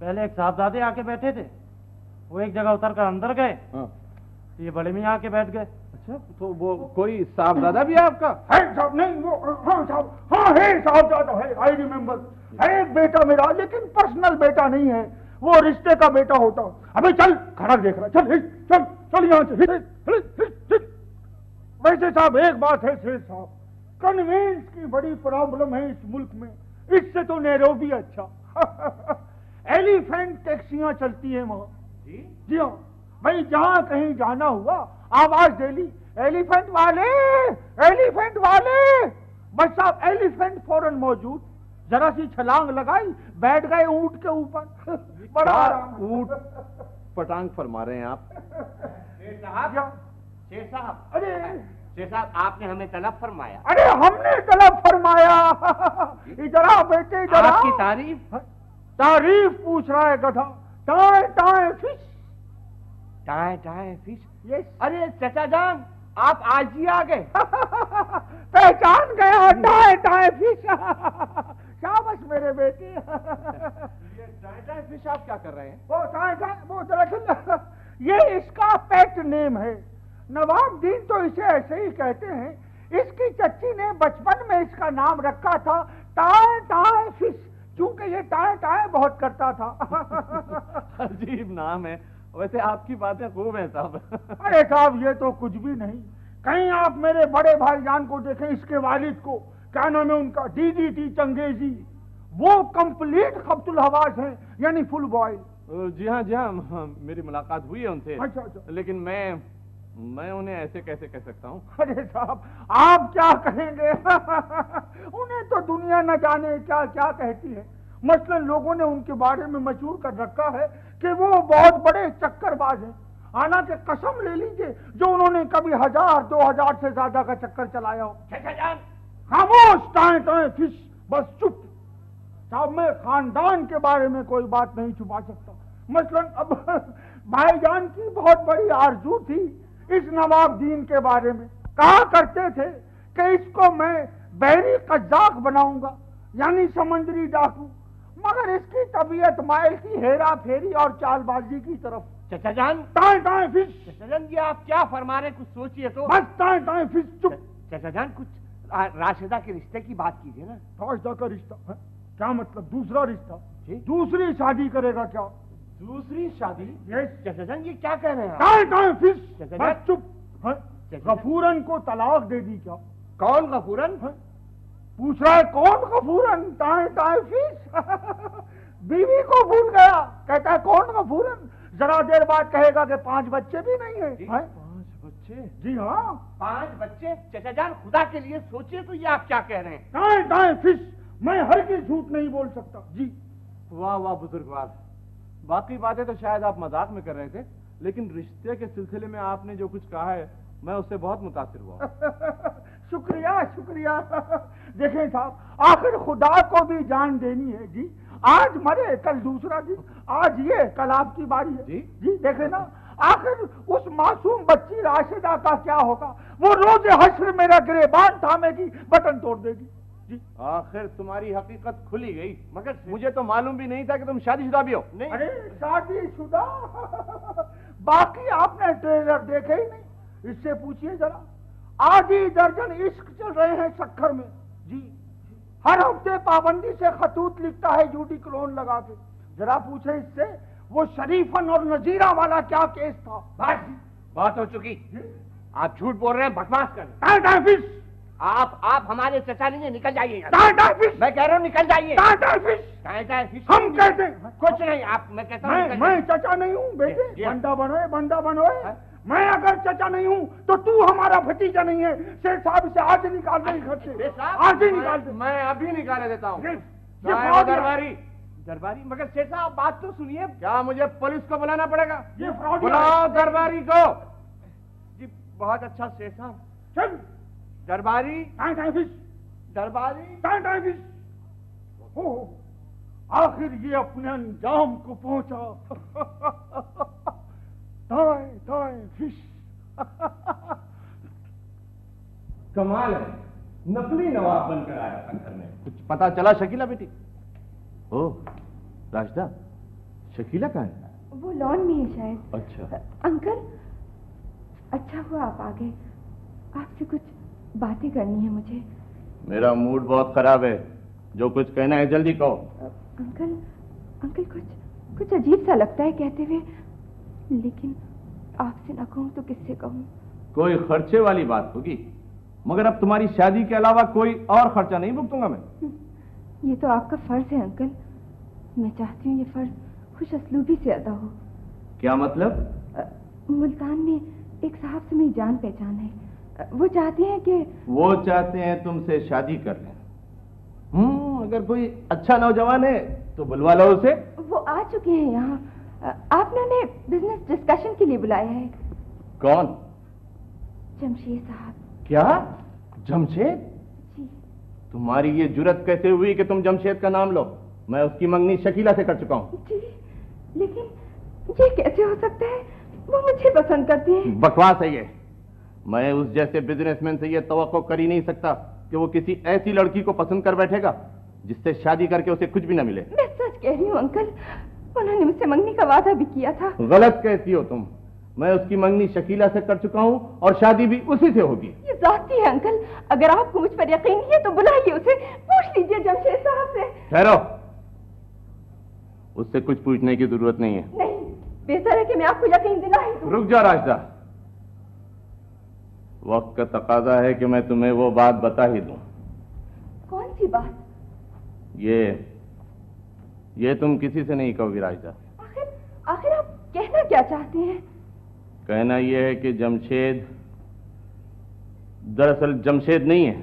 पहले एक साहबजादे आके बैठे थे, वो एक जगह उतर कर अंदर गए, हाँ। तो ये बड़े मियाँ आके बैठ गए। अच्छा, तो वो कोई साहबजादा भी है आपका? है साहब, नहीं वो, हाँ साहब, हाँ है साहबजादा है, आई रिमेम्बर। है एक बेटा मेरा, लेकिन पर्सनल बेटा नहीं है, वो रिश्ते का बेटा होता। अबे चल, खड़ा देख रहा, चल चल चल यहाँ से। वैसे साहब एक बात है शेर साहब, कन्वेंस की बड़ी प्रॉब्लम है इस मुल्क में, इससे तो नैरोबी अच्छा। एलिफेंट टैक्सियां चलती हैं वहां। जी हाँ, भाई जहां कहीं जाना हुआ आवाज दे ली, एलिफेंट वाले, एलिफेंट वाले, बस साहब एलिफेंट फौरन मौजूद, जरा सी छलांग लगाई, बैठ गए ऊंट के ऊपर। बड़ा आराम। ऊंट पटांग फरमा रहे हैं आप? शेर साहब, शेर साहब, अरे शेर साहब, आपने हमें तलब फरमाया। अरे हमने तलब फरमाया। इधर आ बेटे, इधर आ। आपकी तारीफ? तारीफ पूछ रहा है गधा। Tie tie fish. Tie tie fish? Yes. अरे चचा जान, आप आज ही आ गए। पहचान गया, टाए टाए फिश। शाबाश मेरे बेटे। ये टाए टाए फिश आप क्या कर रहे हैं? वो टाए टाए, वो जरा सुन, ये इसका पेट नेम है। नवाबुद्दीन तो इसे ऐसे ही कहते हैं। इसकी चच्ची ने बचपन में इसका नाम रखा था टाए टाए फिश, क्योंकि ये टाए टाए बहुत करता था। अजीब नाम है। वैसे आपकी बातें खूब हैं साहब। अरे साहब ये तो कुछ भी नहीं। कहीं आप मेरे बड़े भाईजान को देखें, इसके वालिद को, क्या नाम है उनका, DDT चंगेजी, वो कंप्लीट खब्तुल हवास हैं, यानी फुल बॉयल। जी हाँ, जी हाँ, मेरी मुलाकात हुई है उनसे। अच्छा अच्छा। लेकिन मैं उन्हें ऐसे कैसे कह सकता हूँ? अरे साहब आप क्या कहेंगे। उन्हें तो दुनिया न जाने क्या क्या कहती है। मसलन लोगों ने उनके बारे में मशहूर कर रखा है कि वो बहुत बड़े चक्करबाज हैं। हालांकि कसम ले लीजिए जो उन्होंने कभी 1000-2000 से ज्यादा का चक्कर चलाया हो। चचा जान, खामोश, टाए टाए फिश, बस चुप। साहब मैं खानदान के बारे में कोई बात नहीं छुपा सकता। मसलन अब भाईजान की बहुत बड़ी आरजू थी इस नवाबुद्दीन के बारे में। कहा करते थे कि इसको मैं बहरी कज्जाक बनाऊंगा, यानी समंदरी डाकू, मगर इसकी तबीयत माइल थी हेरा फेरी और चालबाजी की तरफ। चचा जान, टाए टाए फिश। चचा जान ये आप क्या फरमा रहे हैं, कुछ सोचिए तो। बस टाए टाए फिश, चुप। चचा जान कुछ राशिदा के रिश्ते की बात कीजिए ना। राशिदा का रिश्ता है? क्या मतलब दूसरा रिश्ता? जी? दूसरी शादी करेगा क्या? दूसरी शादी? यस। चचा जान ये क्या कह रहे हैं आप? टाए टाए फिश, चचा बस जान। चुप। है? चचा जान। गफूरन को तलाक दे दी क्या? कौन गफूरन? है? पूछ रहा है कौन गफूरन? Tie tie fish. बीवी को भूल गया, कहता है कौन गफूरन। जरा देर बाद कहेगा कि 5 बच्चे भी नहीं है। 5 बच्चे? जी हाँ। 5 बच्चे? चचा जान खुदा के लिए सोचिए तो ये आप क्या कह रहे हैं? टाए टाए फिश, मैं हर की झूठ नहीं बोल सकता। जी। वाह वाह बुजुर्गवार, बाकी बातें तो शायद आप मजाक में कर रहे थे, लेकिन रिश्ते के सिलसिले में आपने जो कुछ कहा है मैं उससे बहुत मुतासिर हुआ। शुक्रिया शुक्रिया। देखें साहब, आखिर खुदा को भी जान देनी है जी। आज मरे कल दूसरा दिन, आज ये कल आपकी बारी है। जी? जी देखे ना, आखिर उस मासूम बच्ची राशिदा का क्या होगा? वो रोज हश्र मेरा गिरेबान थामेगी, बटन तोड़ देगी। जी। आखिर तुम्हारी हकीकत खुली गई, मगर मुझे तो मालूम भी नहीं था कि तुम शादीशुदा भी हो। नहीं। अरे शादीशुदा? बाकी आपने ट्रेलर देखे ही नहीं, इससे पूछिए जरा। आधी दर्जन इश्क चल रहे हैं सक्खर में। जी। हर हफ्ते पाबंदी से खतूत लिखता है यूडी क्लोन लगा के। जरा पूछे इससे वो शरीफन और नजीरा वाला क्या केस था। बस बात हो चुकी। आप झूठ बोल रहे हैं, बकवास कर रहे हैं। Tie tie fish. आप हमारे चचा नहीं है, निकल जाइए यहाँ से। Tie tie fish. मैं कह रहा हूँ निकल जाइए। Tie tie fish. Tie tie fish. हम कहते हैं। कुछ नहीं, आप मैं कहता हूँ निकल मैं जाइए। चचा नहीं हूँ बेटे। जी। बंदा बनोए, बंदा बनोए। मैं अगर चचा नहीं हूँ तो तू हमारा भतीजा नहीं है। शेर साहब इसे आज ही निकाल दे घर से, शेर साहब, आज ही निकाल दे। मैं अभी निकाले देता हूँ। ये चाहे फ्रॉड वो है। दरबारी। दरबारी? मगर शेर साहब बात तो सुनिए। क्या मुझे पुलिस को बुलाना पड़ेगा? ये फ्रॉड बुलाओ दरबारी को। जी बहुत अच्छा शेर साहब। चल। दरबारी, टाए टाए फिश। दरबारी। Tie tie fish. हो, आखिर ये अपने अंजाम को पहुंचा। Tie tie fish. कमाल है, नकली नवाब बनकर आया था घर में। कुछ पता चला शकीला बेटी? ओह राशिदा, शकीला कहाँ है? वो लॉन में है शायद। अच्छा। अंकल, अच्छा हुआ आप आ गए, आपसे कुछ बातें करनी है मुझे। मेरा मूड बहुत खराब है, जो कुछ कहना है जल्दी कहो। अंकल, अंकल कुछ अजीब सा लगता है कहते हुए, लेकिन आपसे ना कहूँ तो किससे कहूँ? कोई खर्चे वाली बात होगी, मगर अब तुम्हारी शादी के अलावा कोई और खर्चा नहीं भुगतूंगा मैं। ये तो आपका फर्ज है अंकल, मैं चाहती हूँ ये फर्ज खुश असलूबी से अदा हो। क्या मतलब? मुल्तान में एक साहब से मेरी जान पहचान है, वो चाहते हैं कि वो चाहते हैं तुमसे शादी कर लें। अगर कोई अच्छा नौजवान है तो बुलवा लो उसे। वो आ चुके हैं यहाँ, आपने उन्हें बिजनेस डिस्कशन के लिए बुलाया है। कौन? जमशेद साहब। क्या? जमशेद? जी। तुम्हारी ये जुर्रत कैसे हुई कि तुम जमशेद का नाम लो? मैं उसकी मंगनी शकीला से कर चुका हूँ। जी, लेकिन ये कैसे हो सकता है? वो मुझे पसंद करती हैं। बकवास है ये। मैं उस जैसे बिजनेसमैन से ये तवक्को कर ही नहीं सकता कि वो किसी ऐसी लड़की को पसंद कर बैठेगा जिससे शादी करके उसे कुछ भी न मिले। मैं सच कह रही हूँ अंकल, उन्होंने मुझसे मंगनी का वादा भी किया था। गलत कहती हो तुम। मैं उसकी मंगनी शकीला से कर चुका हूँ और शादी भी उसी से होगी। ये जाती है अंकल, अगर आपको मुझ पर यकीन नहीं है तो बुलाइए उसे, पूछ लीजिए जमशेद साहब से। ठहरो, उससे कुछ पूछने की जरूरत नहीं है। नहीं, बेहतर है कि मैं आपको यकीन दिला ही दूं। रुक जा राशिदा, वक्त का तकाजा है कि मैं तुम्हें वो बात बता ही दूं। कौन सी बात? ये तुम किसी से नहीं कहोगी राशिदा। आखिर आप कहना क्या चाहते हैं? कहना यह है कि जमशेद दरअसल जमशेद नहीं है,